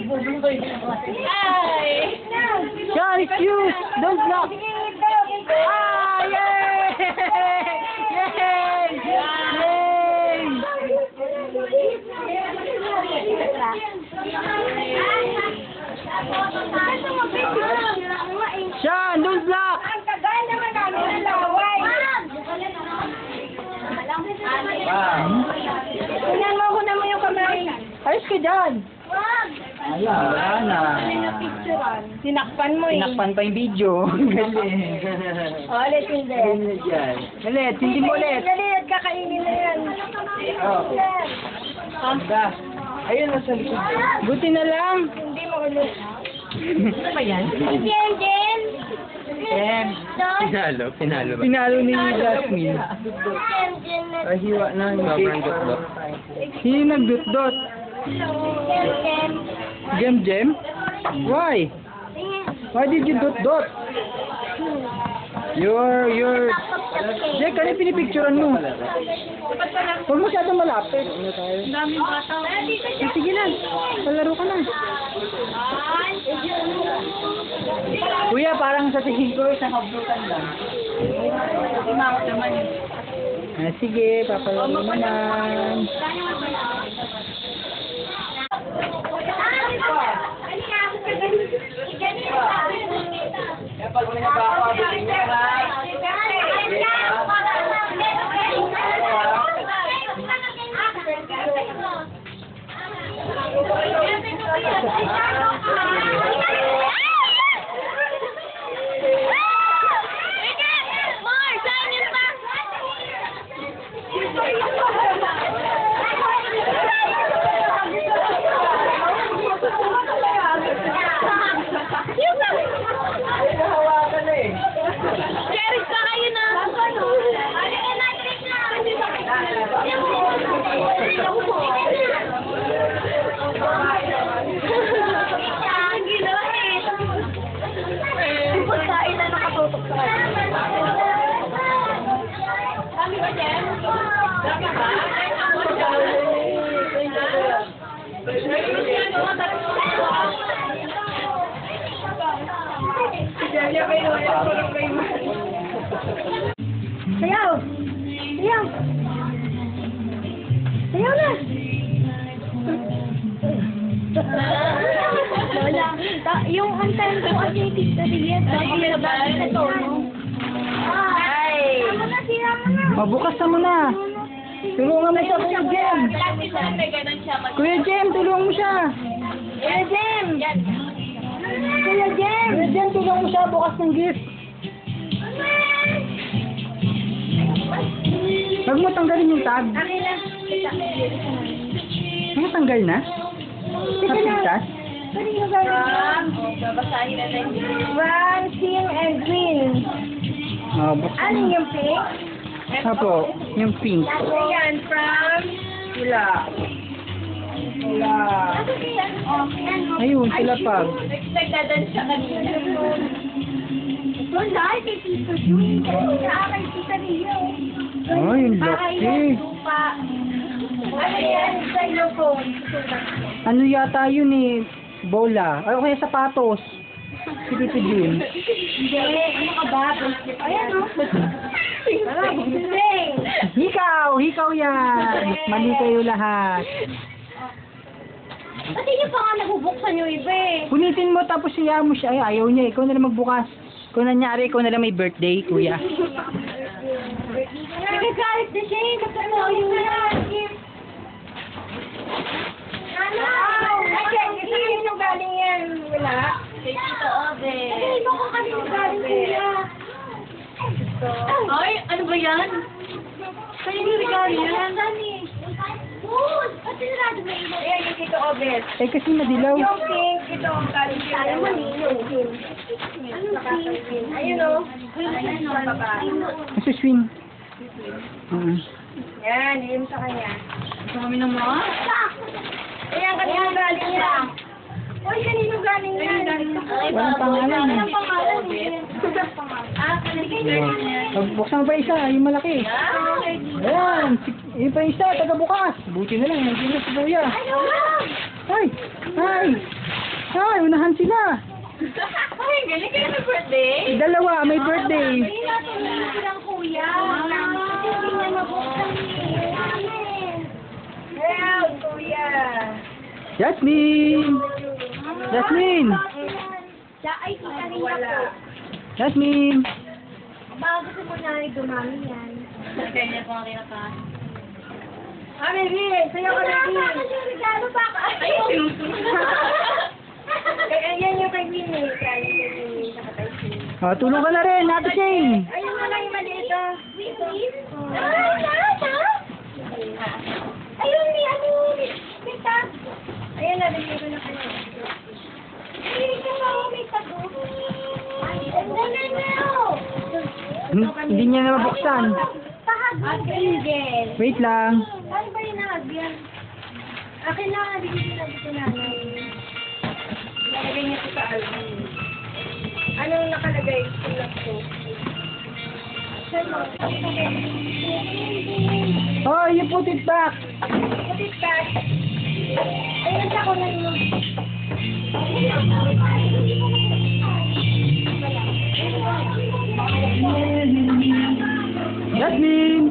Ay! Sean, excuse! Don't block! Ah! Yay! Yay! Yay! Sean, don't block! Ang tagal naman namin ng laway. Tinanong ko naman yung kamay. Ayos ka dyan! Wag! Ayan na. Sinakpan mo eh. Tinakpan pa yung video. Galing. Ulit hindi. Ulit, hindi mo ulit. Galit, kakainin na yan. Oh. Anda. Ayun na sa likod. Buti na lang. Hindi mo ulit. Ano ba yan? Jen, Jen! Jen. Pinalo ba? Pinalo ni Jasmine. Jen, Jen. Hiwa na yung Sobrang dot-dot. Sino nagdot-dot? Jen, Jen. Jem? Why? Why did you dot-dot? You're... Jek, ano yung pinipicturean mo? Huwag masyadong malapit. Daming bata. Sige na. Palaro ka na. Kuya, parang sa tingin ko, sa hablutan lang. Imangot naman yun. Ah, sige, papalaro naman. Pagkain na nakatutok sa kanya. Dami ba, Jen? Dami ba? Sayaw! Sayaw! Sayaw na! Yung antayin ko kasi Tita Riet, kami na ba sa tono? Ay! Mabukas na mo na. Tulungan mo siya, Kuya Jem. Kuya Jem, tulungan mo siya. Kuya Jem! Kuya Jem, tulungan mo siya. Bukas ng gift. Huwag mo tanggalin yung tag. Akin lang. Ano tanggal na? Sige na. Napitas? Babasahin na tayo. Brown, pink, and green. Oh, buksan. Ano yung pink? Apo, yung pink. Ayan, from... Wala. Wala. Ayun, sila pag. Nagdadadan siya kanina. Wala, kay Tito Jun. Kay Tita Rio. Oh, yung laki. Ano yan? Xylophone. Ano yata yun eh? Bola. Ay, kaya sapatos. Si Tito Jun. Hindi, ano ka ba? Ayan o. Hikaw yan. Mali kayo lahat. Kasi yung pa nga nabubuksan yung iba eh. Punitin mo tapos siya mo siya. Ay, ayaw niya. Ikaw na lang magbukas. Kung nanyari, ikaw na lang may birthday, kuya. Nagagalit na siya eh. Kasama ko yung Ano? Kasi yung galing yan. Wala. Kay Tito Ode. Kasi mo kung kanino galing kuya. Ay, ano ba yan? Kanino regalo yan? Ba't sinarado mo yun? Ayan yung Tito Obet. Eh, kasi madilaw. Yung pink, ito ang galing siya. Alam mo, yung pink. Ano pink? Ayun o. Ayun o, babae. Kasi swing. Yan, yun sa kanya. Gusto kami ng mga? Ayan, kanino galing yan? Uy, kanino galing yan? Walang pangalan. Walang pangalan. Ah, kanino yan? Buksan mo pa isa, yung malaki. Ayan, yung pa isa, taga bukas. Buti na lang, hindi na si kuya. Ayaw lang! Ay! Ay! sila. Ay, galing kayo na birthday. Dalawa, may birthday. Hindi natin silang kuya. Hindi niya mabuksan eh. Well, kuya. Jasmine! Jasmine! Ay, kita rin ako. Jasmine! Bago sa muna ay dumami yan. Kanya ko ang kinaka. Ah, baby! Sa'yo ka, baby! Regalo pa ka! Ayun! Yan yung kay Winnie. Kaya yung kay Winnie. Nakatay siya. Tulong ka na rin, Ate Shane. Ayun na lang yung maliit ah. Winnie? Ayun, may ano, may tag. Ayun na, bigyan ko na kayo. Ayun ka ba, may tag. Ay, Hindi niya na mabuksan. Pahagyan. Wait lang. Saan ba yung nahagyan? Akin na nga, bigyan na dito nanay. Nalagay niya ko sa album. Anong nakalagay? Tulak ko. Saan mo? Oh, you put it back. Put it back. Ayun sa ko na yun. Jasmine!